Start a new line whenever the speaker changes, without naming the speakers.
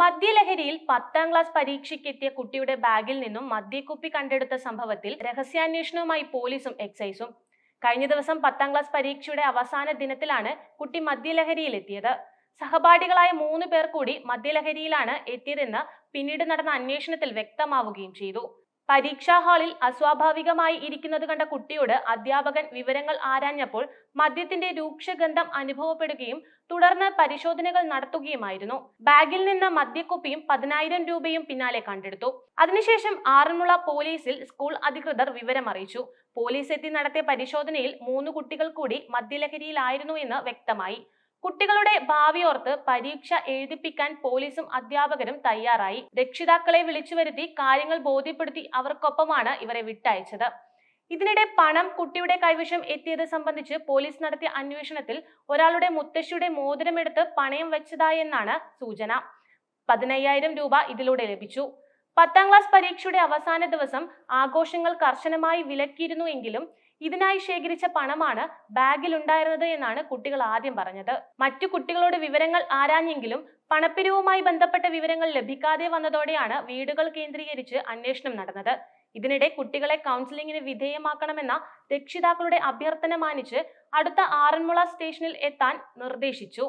മദ്യലഹരിയിൽ 10ാം ക്ലാസ് പരീക്ഷയ്ക്കെത്തിയ കുട്ടിയുടെ ബാഗിൽ നിന്നും മദ്യക്കുപ്പി കണ്ടെടുത്ത സംഭവത്തിൽ രഹസ്യാന്വേഷണവുമായി പോലീസും എക്സൈസും. കഴിഞ്ഞ ദിവസം 10ാം ക്ലാസ് പരീക്ഷയുടെ അവസാന ദിനത്തിലാണ് കുട്ടി മദ്യലഹരിയിലെത്തിയത്. സഹപാഠികളായ 3 പേർ കൂടി മദ്യലഹരിയിലാണ് എത്തിയതെന്ന് പിന്നീട് നടന്ന അന്വേഷണത്തിൽ വ്യക്തമാവുകയും ചെയ്തു. പരീക്ഷാ ഹാളിൽ അസ്വാഭാവികമായി ഇരിക്കുന്നത് കണ്ട കുട്ടിയോട് അധ്യാപകൻ വിവരങ്ങൾ ആരാഞ്ഞപ്പോൾ മദ്യത്തിന്റെ രൂക്ഷഗന്ധം അനുഭവപ്പെടുകയും തുടർന്ന് പരിശോധനകൾ നടത്തുകയുമായിരുന്നു. ബാഗിൽ നിന്ന് മദ്യക്കുപ്പിയും 10,000 രൂപയും പിന്നാലെ കണ്ടെടുത്തു. അതിനുശേഷം ആറന്മുള പോലീസിൽ സ്കൂൾ അധികൃതർ വിവരമറിയിച്ചു. പോലീസ് എത്തി നടത്തിയ പരിശോധനയിൽ 3 കുട്ടികൾ കൂടി മദ്യലഹരിയിലായിരുന്നു എന്ന് വ്യക്തമായി. കുട്ടികളുടെ ഭാവിയോർത്ത് പരീക്ഷ എഴുതിപ്പിക്കാൻ പോലീസും അധ്യാപകരും തയ്യാറായി. രക്ഷിതാക്കളെ വിളിച്ചു വരുത്തി കാര്യങ്ങൾ ബോധ്യപ്പെടുത്തി അവർക്കൊപ്പമാണ് ഇവരെ വിട്ടയച്ചത്. ഇതിനിടെ പണം കുട്ടിയുടെ കൈവശം എത്തിയത് സംബന്ധിച്ച് പോലീസ് നടത്തിയ അന്വേഷണത്തിൽ ഒരാളുടെ മുത്തശ്ശിയുടെ മോതിരമെടുത്ത് പണയം വെച്ചതായെന്നാണ് സൂചന. 15,000 രൂപ ഇതിലൂടെ ലഭിച്ചു. 10ാം ക്ലാസ് പരീക്ഷയുടെ അവസാന ദിവസം ആഘോഷങ്ങൾ കർശനമായി വിലക്കിയിരുന്നു എങ്കിലും ഇതിനായി ശേഖരിച്ച പണമാണ് ബാഗിലുണ്ടായിരുന്നത് എന്നാണ് കുട്ടികൾ ആദ്യം പറഞ്ഞത്. മറ്റു കുട്ടികളോട് വിവരങ്ങൾ ആരാഞ്ഞെങ്കിലും പണപ്പിരിവുമായി ബന്ധപ്പെട്ട വിവരങ്ങൾ ലഭിക്കാതെ വന്നതോടെയാണ് വീടുകൾ കേന്ദ്രീകരിച്ച് അന്വേഷണം നടന്നത്. ഇതിനിടെ കുട്ടികളെ കൗൺസിലിംഗിന് വിധേയമാക്കണമെന്ന രക്ഷിതാക്കളുടെ അഭ്യർത്ഥന മാനിച്ച് അടുത്ത ആറന്മുള സ്റ്റേഷനിൽ എത്താൻ നിർദ്ദേശിച്ചു.